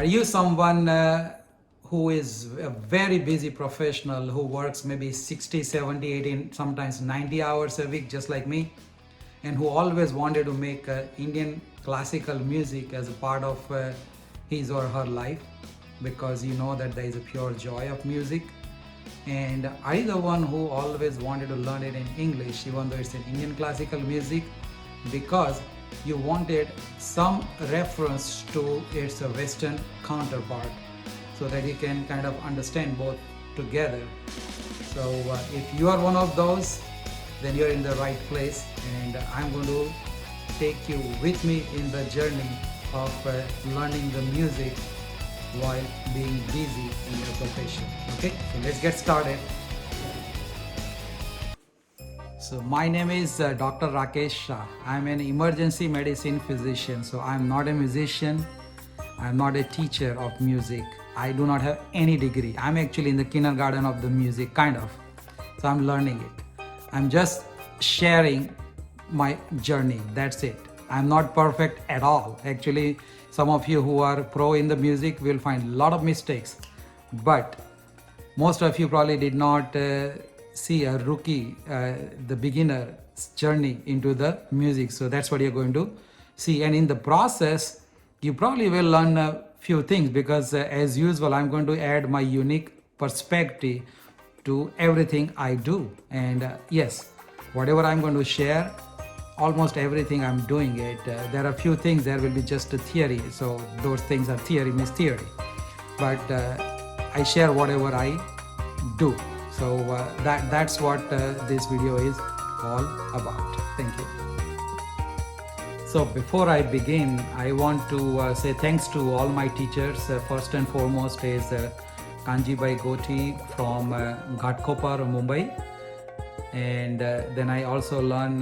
Are you someone who is a very busy professional who works maybe 60, 70, 80, sometimes 90 hours a week, just like me, and who always wanted to make Indian classical music as a part of his or her life, because you know that there is a pure joy of music? And are you the one who always wanted to learn it in English, even though it's an Indian classical music, because you wanted some reference to its Western counterpart so that you can kind of understand both together? So if you are one of those, then you're in the right place, and I'm going to take you with me in the journey of learning the music while being busy in your profession. Okay, so let's get started. So my name is Dr. Rakesh Shah. I'm an emergency medicine physician. So I'm not a musician. I'm not a teacher of music. I do not have any degree. I'm actually in the kindergarten of the music, kind of. So I'm learning it. I'm just sharing my journey. That's it. I'm not perfect at all. Actually, some of you who are pro in the music will find a lot of mistakes. But most of you probably did not see a rookie, the beginner's journey into the music. So that's what you're going to see. And in the process, you probably will learn a few things, because as usual, I'm going to add my unique perspective to everything I do. And yes, whatever I'm going to share, almost everything I'm doing it. There are a few things there will be just a theory. So those things are theory, means theory. But I share whatever I do. So that's what this video is all about. Thank you. So before I begin, I want to say thanks to all my teachers. First and foremost is Kanjibai Goti from Ghatkopar, Mumbai. And then I also learn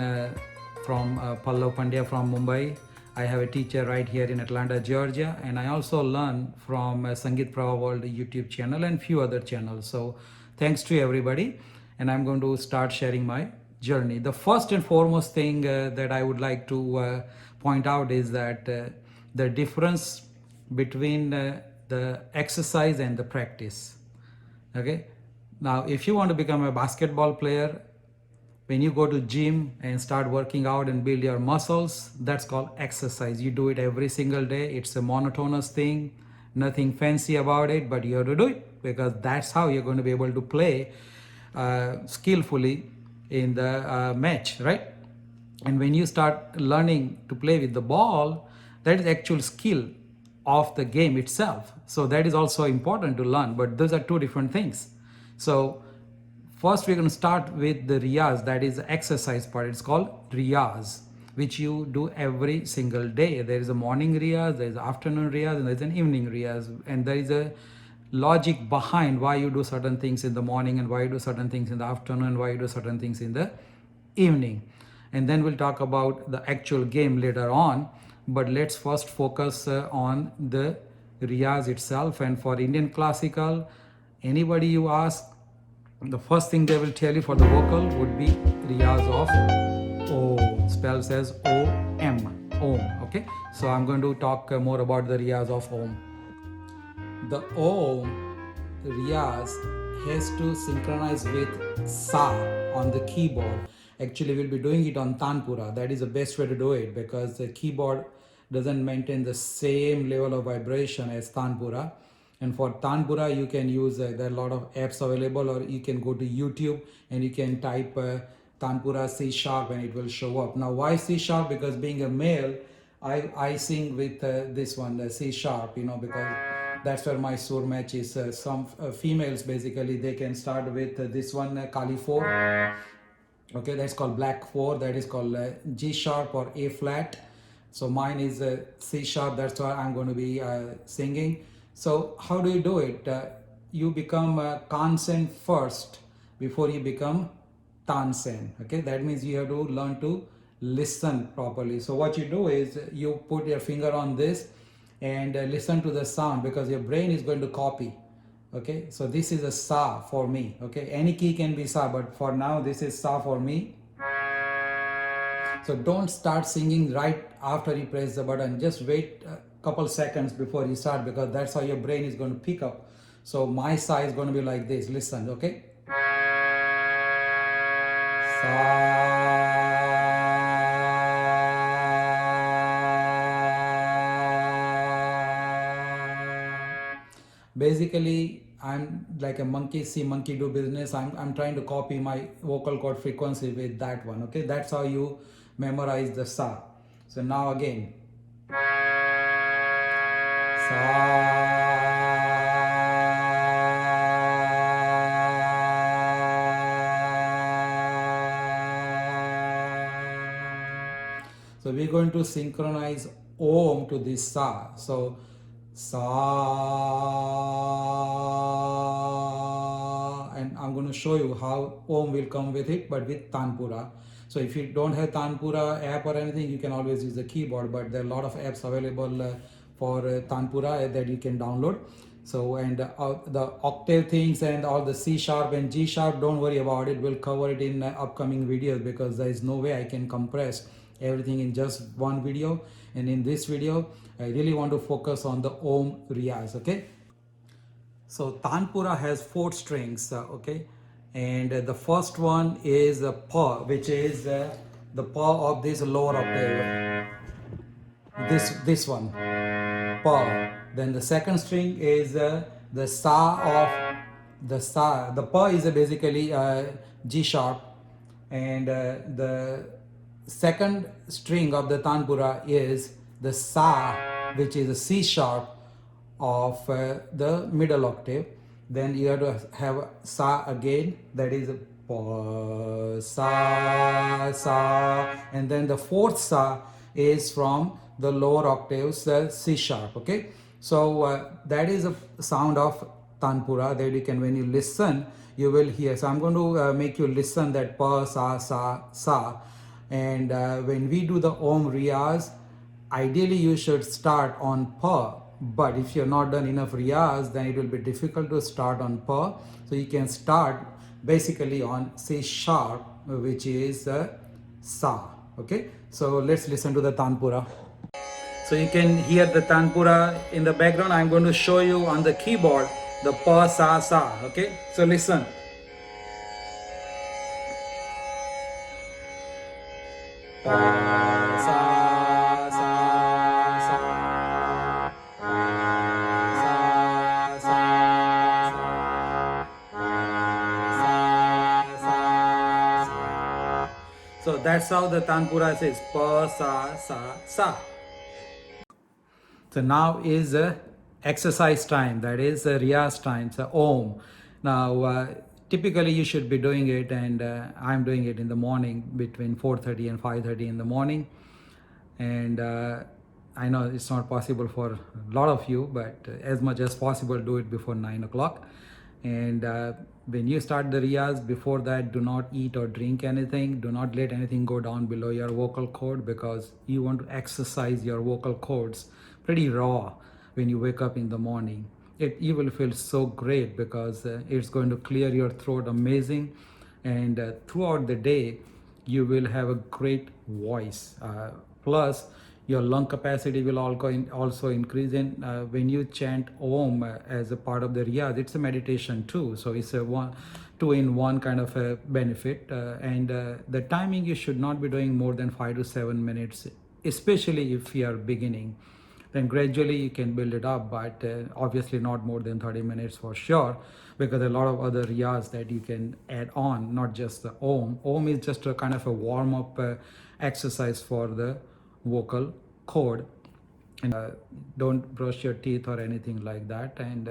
from Pallav Pandya from Mumbai. I have a teacher right here in Atlanta, Georgia. And I also learn from Sangeet Prabha World YouTube channel and few other channels. So thanks to everybody. And I'm going to start sharing my journey. The first and foremost thing that I would like to point out is that the difference between the exercise and the practice. Okay. Now, if you want to become a basketball player, when you go to gym and start working out and build your muscles, that's called exercise. You do it every single day. It's a monotonous thing, nothing fancy about it, but you have to do it, because that's how you're going to be able to play skillfully in the match, right? And when you start learning to play with the ball, that is actual skill of the game itself. So that is also important to learn, but those are two different things. So first, we're going to start with the Riaz, that is the exercise part. It's called Riaz, which you do every single day. There is a morning Riaz, there is an afternoon Riaz, and there is an evening Riaz. And there is a logic behind why you do certain things in the morning and why you do certain things in the afternoon and why you do certain things in the evening. And then we'll talk about the actual game later on. But let's first focus on the Riaz itself. And for Indian classical, anybody you ask, the first thing they will tell you for the vocal would be Riaz of Om, spells as O-M, Om, okay? So I'm going to talk more about the Riaz of Om. The Om Riaz has to synchronize with Sa on the keyboard. Actually, we'll be doing it on Tanpura. That is the best way to do it, because the keyboard doesn't maintain the same level of vibration as Tanpura. And for Tanpura, you can use, there are a lot of apps available, or you can go to YouTube and you can type Tanpura C sharp and it will show up. Now, why C sharp? Because being a male, I sing with this one, the C sharp, because that's where my sur match is. Some females, basically, they can start with this one, Kali 4. Okay, that's called Black 4. That is called G sharp or A flat. So mine is C sharp. That's why I'm going to be singing. So how do you do it? You become Kansen first before you become Tansen. Okay, that means you have to learn to listen properly. So what you do is you put your finger on this and listen to the sound, because your brain is going to copy. Okay, so this is a Sa for me. Okay, any key can be Sa, but for now this is Sa for me. So don't start singing right after you press the button. Just wait a couple seconds before you start, because that's how your brain is going to pick up. So my sa is going to be like this. Listen, okay? Sa. Basically, I'm like a monkey see monkey do business. I'm trying to copy my vocal cord frequency with that one. Okay, that's how you memorize the sa. So now again, sa. So we're going to synchronize Om to this Sa. So Sa, and I'm going to show you how Om will come with it, but with Tanpura. So if you don't have Tanpura app or anything, you can always use the keyboard, but there are a lot of apps available for Tanpura that you can download. So, and the octave things and all the C sharp and G sharp, don't worry about it. We'll cover it in upcoming videos, because there is no way I can compress everything in just one video. And in this video, I really want to focus on the Om Riaz, okay? So Tanpura has 4 strings, okay? And the first one is the Pa, which is the Pa of this lower octave. This one, Pa. Then the second string is the Sa of the Sa. The Pa is basically G sharp, and the second string of the Tanpura is the Sa, which is a C sharp of the middle octave. Then you have to have Sa again, that is Pa, Sa, Sa, and then the fourth Sa is from the lower octaves, C sharp, okay? So that is a sound of Tanpura that you can, when you listen, you will hear. So I'm going to make you listen that Pa, Sa, Sa, Sa. And when we do the Om Riyaz, ideally you should start on Pa. But if you're not done enough Riyaz, then it will be difficult to start on Pa. So you can start basically on C sharp, which is Sa. Okay, so let's listen to the Tanpura. So you can hear the Tanpura in the background. I'm going to show you on the keyboard the Pa, Sa, Sa. Okay, so listen. Pa, Sa, Sa, Sa. Pa, Sa, Sa, Sa. So that's how the Tanpura says Pa, Sa, Sa, Sa. So now is exercise time, that is Riyaz time, so Om. Now typically you should be doing it, and I'm doing it in the morning between 4:30 and 5:30 in the morning. And I know it's not possible for a lot of you, but as much as possible do it before 9 o'clock. And when you start the Riyaz, before that, do not eat or drink anything. Do not let anything go down below your vocal cord, because you want to exercise your vocal cords pretty raw when you wake up in the morning. You will feel so great, because it's going to clear your throat amazing, and throughout the day you will have a great voice. Plus your lung capacity will also increase. In when you chant Om as a part of the Riyaz, it's a meditation too, so it's a two in one kind of a benefit. And the timing, you should not be doing more than 5 to 7 minutes, especially if you are beginning. Then gradually you can build it up, but obviously not more than 30 minutes for sure, because there are a lot of other riyaz that you can add on, not just the Om. Om is just a kind of a warm-up exercise for the vocal cord. And don't brush your teeth or anything like that. And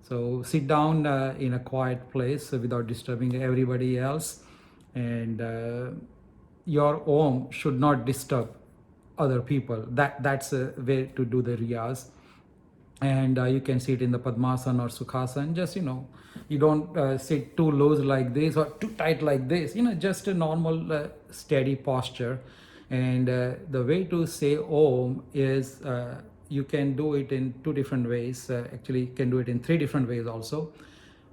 so sit down in a quiet place without disturbing everybody else. And your Om should not disturb other people. That's a way to do the riyaz. And you can sit in the Padmasana or Sukhasana. Just you don't sit too loose like this or too tight like this. Just a normal steady posture. And the way to say Om is you can do it in 2 different ways. Actually, you can do it in 3 different ways also.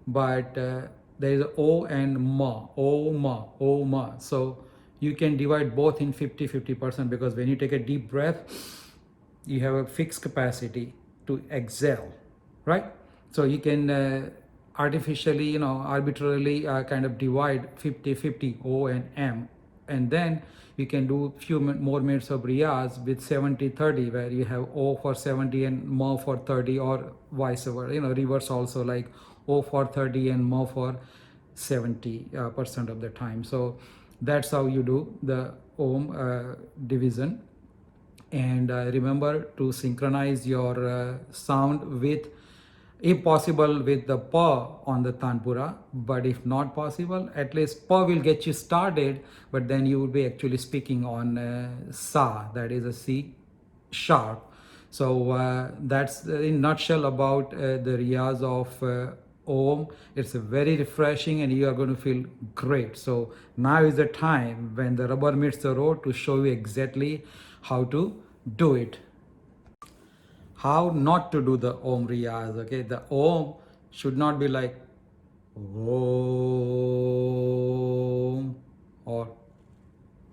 But there is O and Ma, O Ma, O Ma. So you can divide both in 50-50%, because when you take a deep breath, you have a fixed capacity to exhale, right? So you can artificially, arbitrarily kind of divide 50-50 O and M, and then you can do few more minutes of Riaz with 70-30, where you have O for 70 and M for 30, or vice versa, reverse also, like O for 30 and M for 70% of the time. So that's how you do the Om division. And remember to synchronize your sound with, if possible, with the pa on the tanpura, but if not possible, at least pa will get you started, but then you will be actually speaking on sa, that is a C sharp. So that's in nutshell about the riyaz of Om. It's a very refreshing, and you are going to feel great. So now is the time when the rubber meets the road to show you exactly how to do it. How not to do the Om Riyaz. Okay, the Om should not be like Om or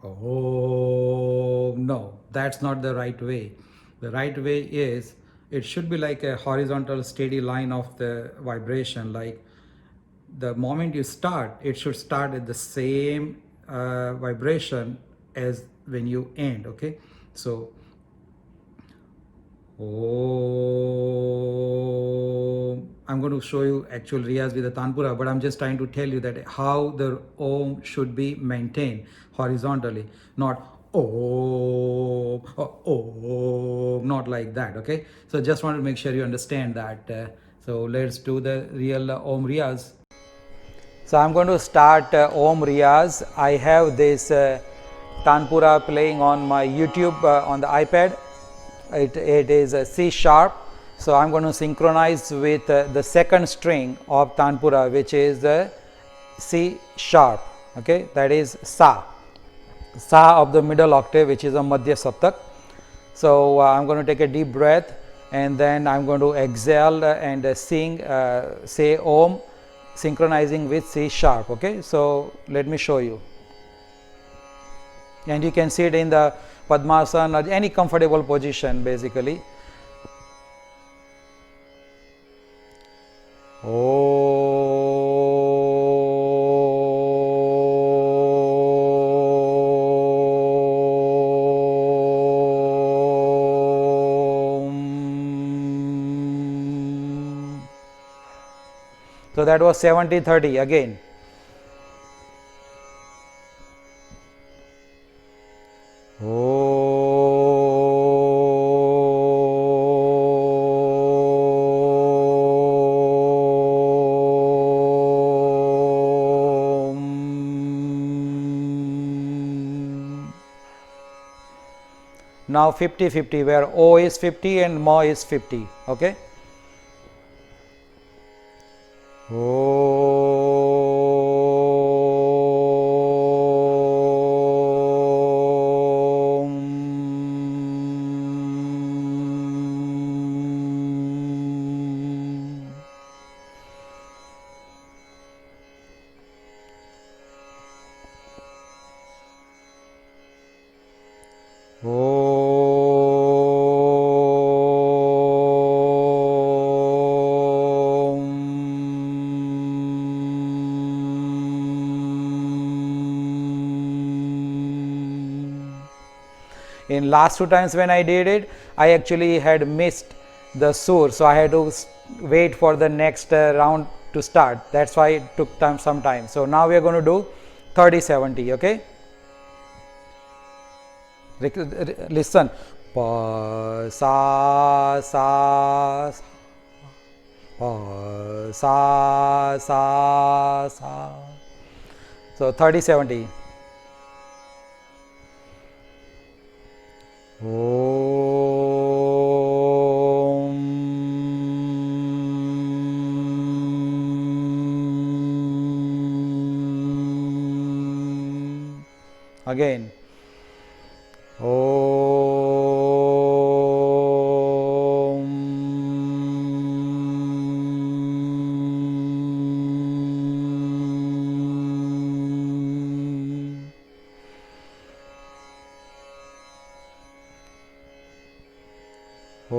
Om. No, that's not the right way. The right way is, it should be like a horizontal steady line of the vibration. Like the moment you start, it should start at the same vibration as when you end. Okay, so Om. I'm going to show you actual Riyaz with the Tanpura, but I'm just trying to tell you that how the Om should be maintained horizontally, not Om, Om, not like that. Okay, so just want to make sure you understand that. So let's do the real Om Riyaz. So I'm going to start Om Riyaz. I have this Tanpura playing on my YouTube on the iPad. It is a C sharp. So I'm going to synchronize with the second string of Tanpura, which is the C sharp. Okay, that is Sa. Sa of the middle octave, which is a Madhya Saptak. So I'm going to take a deep breath, and then I'm going to exhale and sing, say Om, synchronizing with C sharp. Okay, so let me show you. And you can see it in the Padmasana or any comfortable position basically. So that was 70-30 again. Now 50-50, where O is 50 and Ma is 50. Okay. In last two times when I did it, I actually had missed the sur, so I had to wait for the next round to start. That's why it took some time. So now we are going to do 30-70. Okay, listen. Pa sa sa pa sa sa sa. So 30-70. Again. So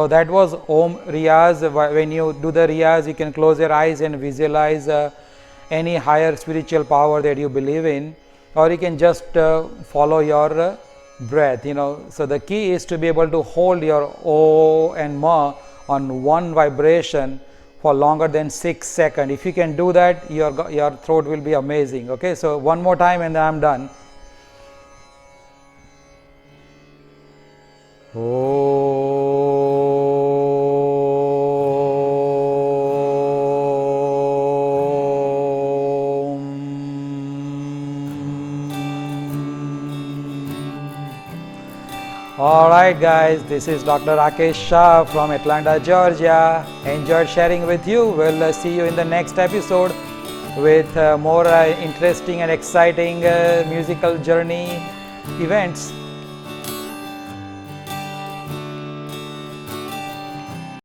that was Om Riaz. When you do the Riaz, you can close your eyes and visualize any higher spiritual power that you believe in, or you can just follow your breath. So the key is to be able to hold your O and Ma on one vibration for longer than 6 seconds. If you can do that, your throat will be amazing. Okay, so one more time and then I'm done. Alright guys, this is Dr. Rakesh Shah from Atlanta, Georgia. Enjoyed sharing with you. We'll see you in the next episode with more interesting and exciting musical journey events.